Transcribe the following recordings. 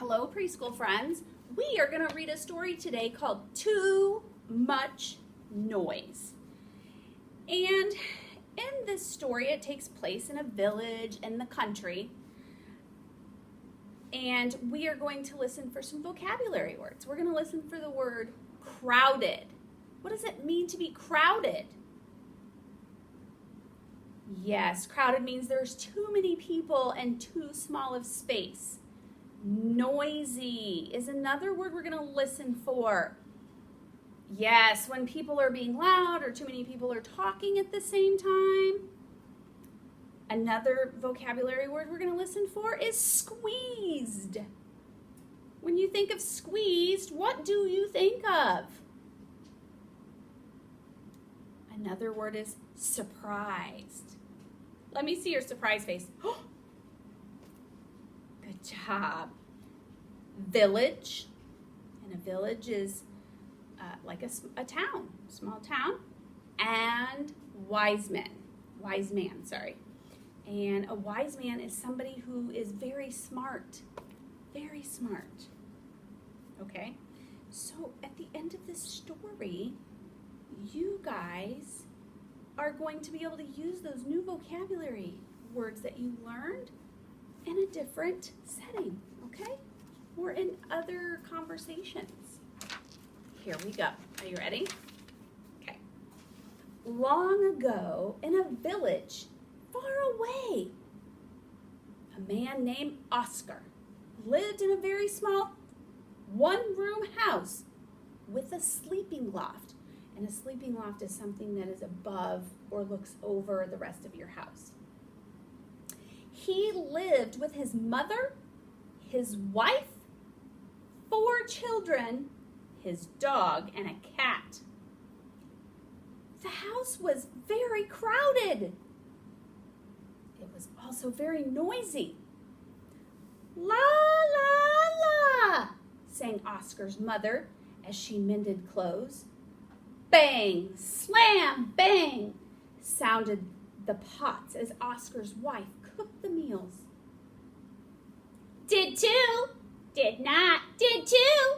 Hello, preschool friends. We are going to read a story today called Too Much Noise. And in this story, it takes place in a village in the country. And we are going to listen for some vocabulary words. We're going to listen for the word crowded. What does it mean to be crowded? Yes, crowded means there's too many people and too small of space. Noisy is another word we're going to listen for. Yes, when people are being loud or too many people are talking at the same time. Another vocabulary word we're going to listen for is squeezed. When you think of squeezed, what do you think of? Another word is surprised. Let me see your surprise face. Good job. Village. And a village is like a town, small town. And wise man, sorry. And a wise man is somebody who is very smart. Very smart. Okay? So at the end of this story, you guys are going to be able to use those new vocabulary words that you learned in a different setting, okay? Or in other conversations. Here we go. Are you ready? Okay. Long ago, in a village far away, a man named Oscar lived in a very small one-room house with a sleeping loft. And a sleeping loft is something that is above or looks over the rest of your house. He lived with his mother, his wife, 4 children, his dog, and a cat. The house was very crowded. It was also very noisy. La, la, la, sang Oscar's mother as she mended clothes. Bang, slam, bang, sounded the pots as Oscar's wife cooked the meals. Did too, did not, did too,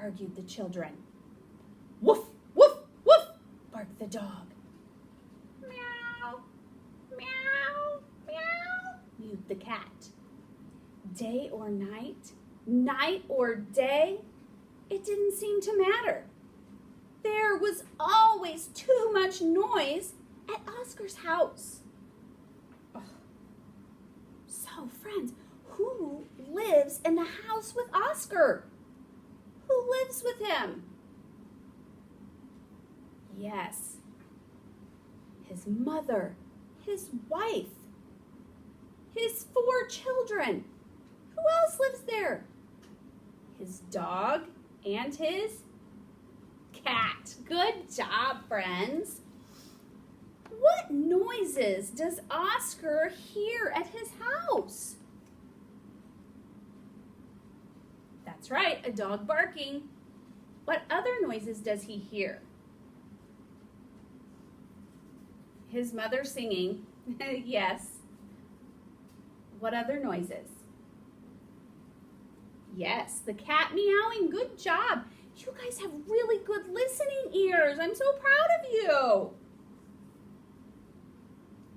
argued the children. Woof, woof, woof, barked the dog. Meow, meow, meow, mewed the cat. Day or night, night or day, it didn't seem to matter. There was always too much noise at Oscar's house. Oh. So, friends, who lives in the house with Oscar? Who lives with him? Yes, his mother, his wife, his 4 children. Who else lives there? His dog and his cat. Good job, friends. What noises does Oscar hear at his house? That's right, a dog barking. What other noises does he hear? His mother singing. Yes. What other noises? Yes, the cat meowing. Good job. You guys have really good listening ears. I'm so proud of you.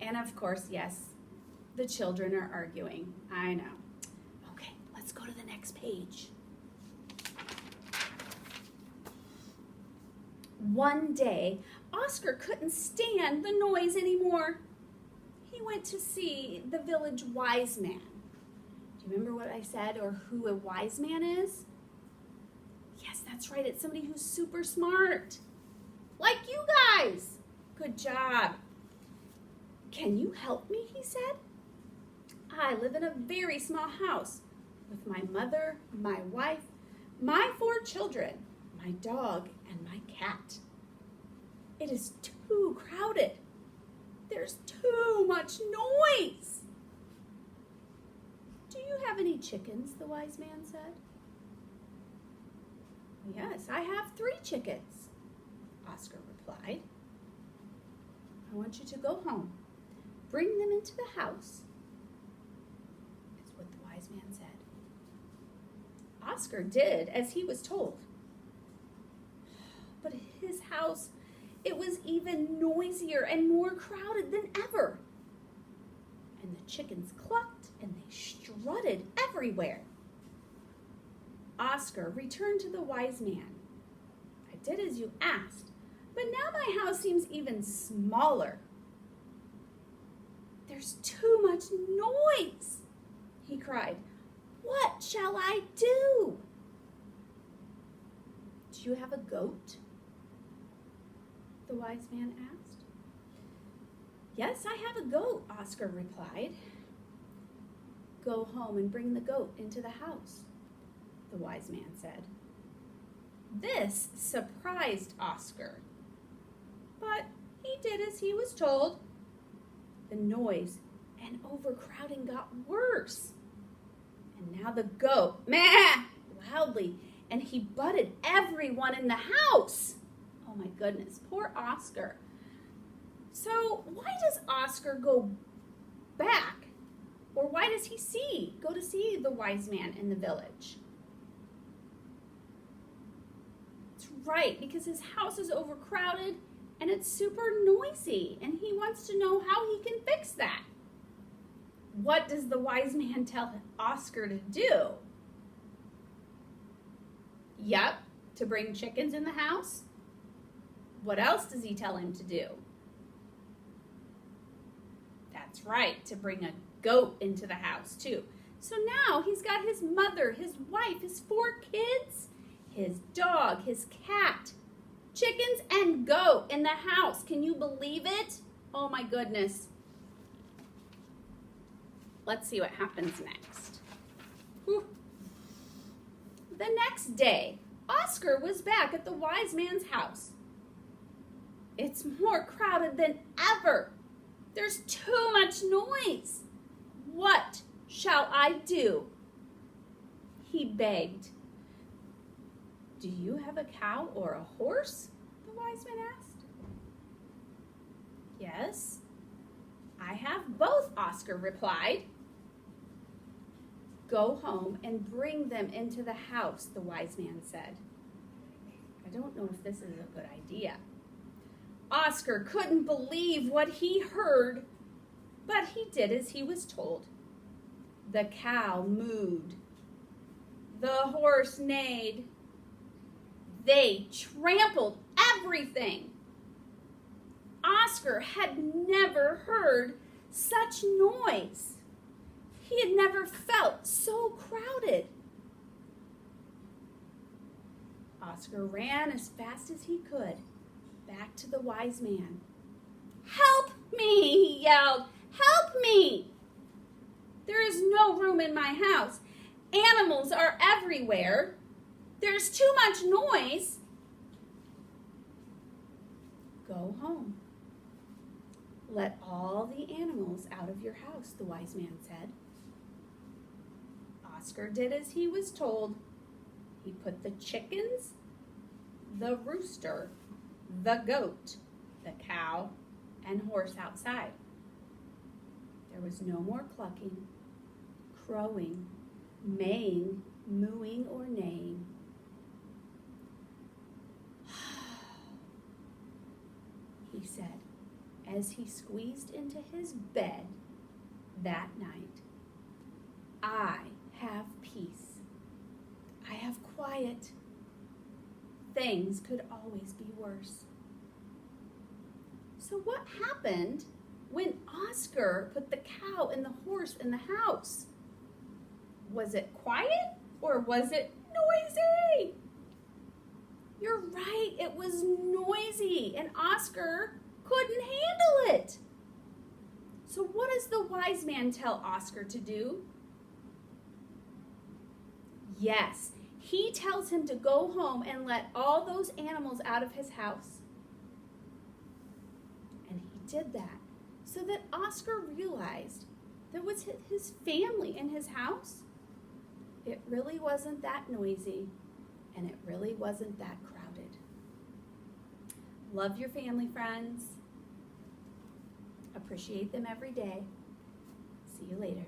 And of course, yes, the children are arguing. I know. Okay, let's go to the next page. One day, Oscar couldn't stand the noise anymore. He went to see the village wise man. Do you remember what I said or who a wise man is? Yes, that's right. It's somebody who's super smart. Like you guys. Good job. Can you help me, he said. I live in a very small house with my mother, my wife, my 4 children, my dog, and my cat. It is too crowded. There's too much noise. Do you have any chickens, the wise man said. Yes, I have 3 chickens, Oscar replied. I want you to go home. Bring them into the house. It's what the wise man said. Oscar did as he was told. But his house, it was even noisier and more crowded than ever. And the chickens clucked and they strutted everywhere. Oscar returned to the wise man. I did as you asked, but now my house seems even smaller. There's too much noise, he cried. What shall I do? Do you have a goat? The wise man asked. Yes, I have a goat, Oscar replied. Go home and bring the goat into the house, the wise man said. This surprised Oscar, but he did as he was told. The noise and overcrowding got worse. And now the goat, meh, loudly, and he butted everyone in the house. Oh my goodness, poor Oscar. So why does Oscar go back? Or why does he go to see the wise man in the village? It's right, because his house is overcrowded and it's super noisy, and he wants to know how he can fix that. What does the wise man tell Oscar to do? Yep, to bring chickens in the house. What else does he tell him to do? That's right, to bring a goat into the house too. So now he's got his mother, his wife, his 4 kids, his dog, his cat, chickens and goat in the house. Can you believe it? Oh my goodness. Let's see what happens next. Whew. The next day, Oscar was back at the wise man's house. It's more crowded than ever. There's too much noise. What shall I do? He begged. Do you have a cow or a horse? The wise man asked. Yes, I have both, Oscar replied. Go home and bring them into the house, the wise man said. I don't know if this is a good idea. Oscar couldn't believe what he heard, but he did as he was told. The cow mooed. The horse neighed. They trampled everything. Oscar had never heard such noise. He had never felt so crowded. Oscar ran as fast as he could back to the wise man. Help me, he yelled. Help me! There is no room in my house. Animals are everywhere. There's too much noise. Go home. Let all the animals out of your house, the wise man said. Oscar did as he was told. He put the chickens, the rooster, the goat, the cow, and horse outside. There was no more clucking, crowing, maying, mooing, or neighing. He said, as he squeezed into his bed that night. I have peace. I have quiet. Things could always be worse. So what happened when Oscar put the cow and the horse in the house? Was it quiet or was it noisy? You're right, it was noisy and Oscar couldn't handle it. So what does the wise man tell Oscar to do? Yes, he tells him to go home and let all those animals out of his house. And he did that so that Oscar realized that with his family in his house, it really wasn't that noisy and it really wasn't that crowded. Love your family, friends. Appreciate them every day. See you later.